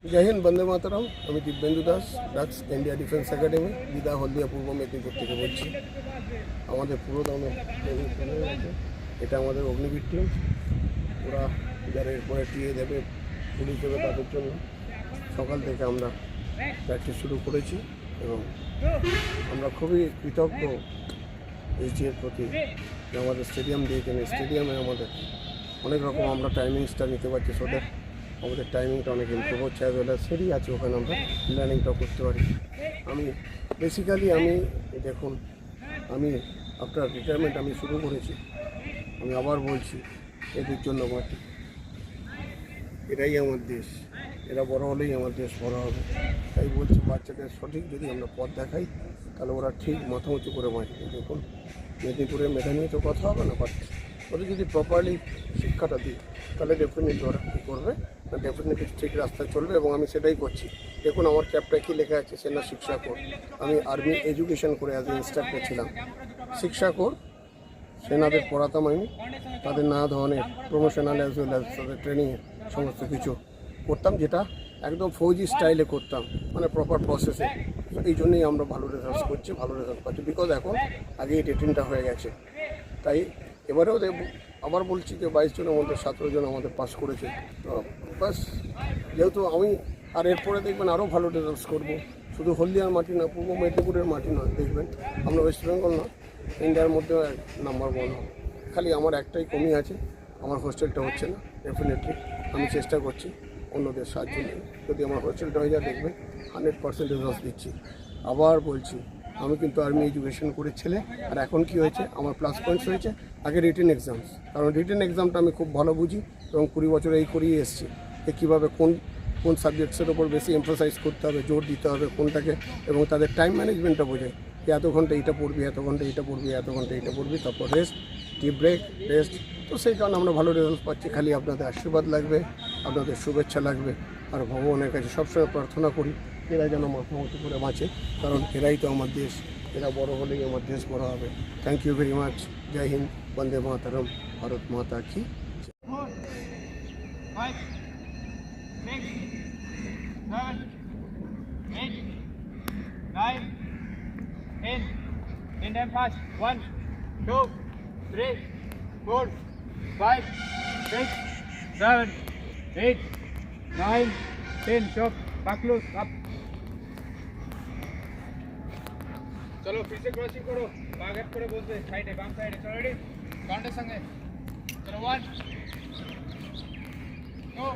जय हिंद, वंदे मातरम। আমি Dibyendu Das, ducks India defence academy, দিদা হলদিয়া, পূর্ব মেদিনীপুর থেকে বলছি। আমাদের পুরো দমে এটা আমাদের অগ্নিবীর টিম। ওরা যারা এরপরে টিএ দেবে, পুলিশ দেবে, তাদের জন্য সকাল থেকে আমরা প্র্যাকটিস শুরু করেছি এবং আমরা খুবই কৃতজ্ঞ এইচের প্রতি যে আমাদের স্টেডিয়াম দিয়েছেন। স্টেডিয়ামে আমাদের অনেক রকম আমরা টাইমিংসটা নিতে পারছি, সোদের আমাদের টাইমিংটা অনেক ইম্প্রুভ হচ্ছে। অ্যাজ ওয়েল অ্যাজ সিঁড়ি আছে, ওখানে আমরা লার্নিংটাও করতে পারি। আমি বেসিক্যালি দেখুন, আমি আফটার রিটায়ারমেন্ট আমি শুরু করেছি। আমি আবার বলছি, এদের জন্য মাটি, এরাই আমার দেশ, এরা বড় হলেই আমার দেশ বড় হবে। তাই বলছি, বাচ্চাদের সঠিক যদি আমরা পথ দেখাই, তাহলে ওরা ঠিক মাথা উঁচু করে মারবে। দেখুন, মেদিনীপুরে মেধা নিয়ে তো কথা হবে না, বাট ওদের যদি প্রপারলি শিক্ষাটা দিই, তাহলে ডেফিনেটলি ওরা কী করবে, ডেফিনেটলি ঠিক রাস্তায় চলবে এবং আমি সেটাই করছি। দেখুন, আমার ক্যাপটায় কী লেখা আছে, সেনা শিক্ষা কোর। আমি আর্মি এডুকেশন করে অ্যাজ এ ইনস্ট্রাক্টর ছিলাম। শিক্ষা কোর, সেনাদের পড়াতাম আমি, তাদের নানা ধরনের প্রমোশনাল অ্যাজ ওয়েল অ্যাজ তাদের ট্রেনিংয়ে সমস্ত কিছু করতাম, যেটা একদম ফৌজি স্টাইলে করতাম, মানে প্রপার প্রসেসে। এই জন্যই আমরা ভালো রেজাল্ট করছি, ভালো রেজাল্ট পাচ্ছি, বিকজ এখন আগেই রেটিংটা হয়ে গেছে। তাই এবারেও আবার বলছি যে 22 জনের মধ্যে 17 জন আমাদের পাস করেছে। তো বাস, যেহেতু আমি আর এরপরে দেখবেন আরও ভালো রেজাল্টস করবো। শুধু হলদিয়ার মাটি না, পূর্ব মেদিনীপুরের মাটি নয়, দেখবেন আমরা ওয়েস্ট বেঙ্গল না, ইন্ডিয়ার মধ্যেও নাম্বার 1 হবে। খালি আমার একটাই কমি আছে, আমার হোস্টেলটা হচ্ছে না। ডেফিনেটলি আমি চেষ্টা করছি অন্যদের সাহায্য নিয়ে। যদি আমার হোস্টেলটা হয়ে যায়, দেখবেন 100% রেজাল্ট দিচ্ছি। আবার বলছি, আমি কিন্তু আর্মি এডুকেশন করে ছেলে, আর এখন কি হয়েছে, আমার প্লাস পয়েন্টস হয়েছে আগে রিটেন এক্সামস। কারণ রিটেন এক্সামটা আমি খুব ভালো বুঝি এবং 20 বছর এই করিয়ে এসেছি যে কীভাবে কোন সাবজেক্টসের ওপর বেশি এমফাসাইজ করতে হবে, জোর দিতে হবে কোনটাকে, এবং তাদের টাইম ম্যানেজমেন্টটা বোঝায় যে এত ঘন্টা এইটা পড়বি, এত ঘন্টা এইটা পড়বি, এত ঘন্টা এইটা পড়বি, তারপর রেস্ট, টি ব্রেক, রেস্ট। তো সেই কারণে আমরা ভালো রেজাল্ট পাচ্ছি। খালি আপনাদের আশীর্বাদ লাগবে, আপনাদের শুভেচ্ছা লাগবে, আর ভগবানের কাছে সবসময় প্রার্থনা করি এরা যেন মাথা উঁচু করে বাঁচে, কারণ এরাই তো আমার দেশ। এরা বড় হলেই আমার দেশ বড় হবে। Thank you very much. Jai Hind, Vande Mataram, Bharat Mata কি। 4, 5, 6, 7, 8, 9, 10. In them fast. 1, 2, 3, 4, 5, 6, 7, 8, 9, 10. Stop. Back loose. Up. चलो फिर से क्रॉसिंग करो, बागेट करे बोलते साइड है, बाम साइड है। चलो रेडी, काउंटर संगे। चलो 1, 2